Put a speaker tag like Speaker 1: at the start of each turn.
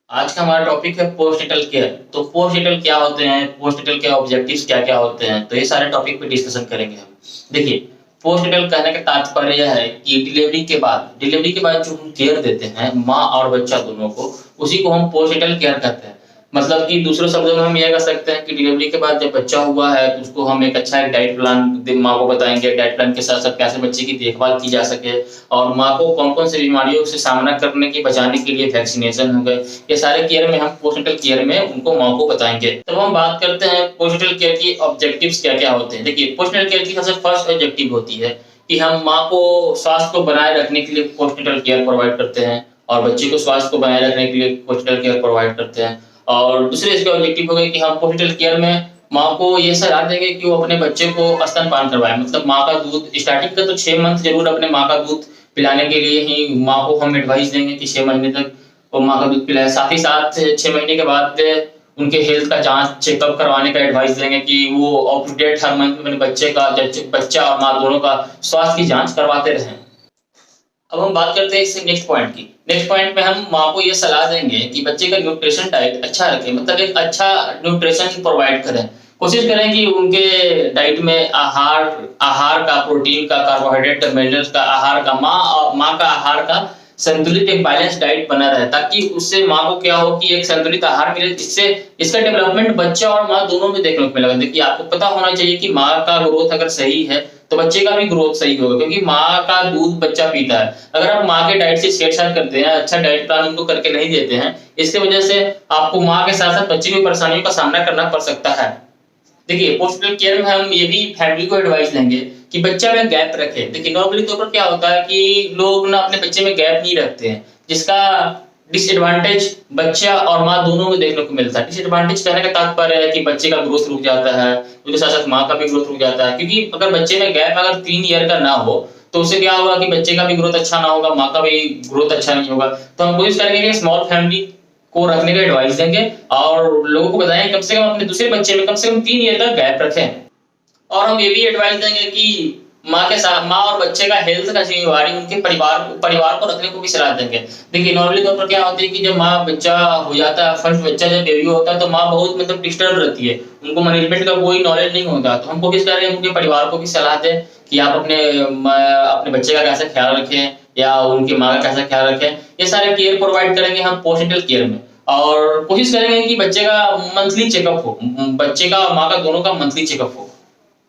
Speaker 1: आज का हमारा टॉपिक है पोस्टनेटल केयर। तो पोस्टनेटल क्या होते हैं, पोस्टनेटल के ऑब्जेक्टिव्स क्या क्या होते हैं, तो ये सारे टॉपिक पे डिस्कशन करेंगे हम। देखिए, पोस्टनेटल कहने का तात्पर्य यह है कि डिलीवरी के बाद जो हम केयर देते हैं माँ और बच्चा दोनों को, उसी को हम पोस्टनेटल केयर कहते हैं। मतलब कि दूसरे शब्दों में हम यह कह सकते हैं कि डिलीवरी के बाद जब बच्चा हुआ है तो उसको हम एक अच्छा एक डाइट प्लान माँ को बताएंगे। डाइट प्लान के साथ साथ कैसे बच्चे की देखभाल की जा सके और माँ को कौन कौन सी बीमारियों से सामना करने की बचाने के लिए वैक्सीनेशन हो गए, ये सारे केयर में हम पोस्टनेटल केयर में उनको माँ को बताएंगे। तब हम बात करते हैं पोस्टनेटल केयर की ऑब्जेक्टिव्स क्या क्या होते हैं। देखिए, पोस्टनेटल केयर की सबसे फर्स्ट ऑब्जेक्टिव होती है कि हम माँ को स्वास्थ्य को बनाए रखने के लिए पोस्टनेटल केयर प्रोवाइड करते हैं और बच्चे को स्वास्थ्य को बनाए रखने के लिए पोस्टनेटल केयर प्रोवाइड करते हैं। और दूसरे इसके ऑब्जेक्टिव हो गए कि हम पोस्टनेटल केयर में माँ को ये सलाह देंगे कि वो अपने बच्चे को स्तनपान करवाए। मतलब माँ का दूध स्टार्टिंग का तो 6 मंथ जरूर अपने माँ का दूध पिलाने के लिए ही माँ को हम एडवाइस देंगे कि 6 महीने तक वो माँ का दूध पिलाए। साथ ही साथ 6 महीने के बाद उनके हेल्थ का जांच चेकअप करवाने का एडवाइस देंगे कि वो अप टू डेट हर मंथ अपने बच्चा और माँ दोनों का स्वास्थ्य की जांच करवाते रहें। अब हम बात करते हैं इससे नेक्स्ट पॉइंट की। नेक्स्ट पॉइंट में हम माँ को ये सलाह देंगे कि बच्चे का न्यूट्रिशन डाइट अच्छा रखें, मतलब एक अच्छा न्यूट्रिशन प्रोवाइड करें। कोशिश करें कि उनके डाइट में आहार आहार का, प्रोटीन का, कार्बोहाइड्रेट का, मिनरल्स का, आहार का, माँ का आहार का संतुलित एक बैलेंस डाइट बना रहे, ताकि उससे माँ को क्या हो कि एक संतुलित आहार मिले, जिससे इसका डेवलपमेंट बच्चा और माँ दोनों में देखने को मिलेगा। देखिए, आपको पता होना चाहिए कि माँ का ग्रोथ अगर सही है तो बच्चे का भी ग्रोथ सही होगा, क्योंकि माँ का दूध बच्चा पीता है। अगर आप माँ के डाइट से छेड़छाड़ करते हैं, अच्छा डाइट प्लान उनको करके नहीं देते हैं, इसकी वजह से आपको माँ के साथ साथ बच्चे की परेशानियों का सामना करना पड़ सकता है। देखिए, पोस्टनेटल केयर में हम ये भी फैमिली को एडवाइस देंगे कि बच्चा में गैप रखे। देखिए, नॉर्मली तौर पर क्या होता है कि लोग ना अपने बच्चे में गैप नहीं रखते हैं, जिसका डिसएडवांटेज बच्चा और माँ दोनों में देखने को मिलता है। डिसएडवांटेज कहने का तात्पर्य है कि बच्चे का ग्रोथ रुक जाता है, उसके साथ साथ माँ का भी ग्रोथ रुक जाता है। क्योंकि अगर बच्चे में गैप अगर 3 ईयर का ना हो तो उससे क्या होगा कि बच्चे का भी ग्रोथ अच्छा ना होगा, माँ का भी ग्रोथ अच्छा नहीं होगा। तो हम कोशिश करेंगे कि स्मॉल फैमिली को रखने का एडवाइस देंगे और लोगों को बताएं कम से कम अपने दूसरे बच्चे में कम से कम 3 ईयर का गैप रखें। और हम ये भी एडवाइस देंगे कि माँ के साथ माँ और बच्चे का हेल्थ का जिम्मेवारी उनके परिवार को रखने को भी सलाह देंगे। देखिए, नॉर्मली तौर पर क्या होता है कि जब माँ बच्चा हो जाता है, फर्स्ट बच्चा जब बेबी होता है, तो माँ बहुत मतलब डिस्टर्ब रहती है, उनको मैनेजमेंट का कोई नॉलेज नहीं होता। तो हम कोशिश करें उनके परिवार को भी सलाह दें कि आप अपने बच्चे का कैसे ख्याल रखें या उनकी माँ का कैसा ख्याल रखें। ये सारे केयर प्रोवाइड करेंगे हम पोस्टनेटल केयर में। और कोशिश करेंगे कि बच्चे का मंथली चेकअप हो, बच्चे का और माँ का दोनों का मंथली चेकअप हो।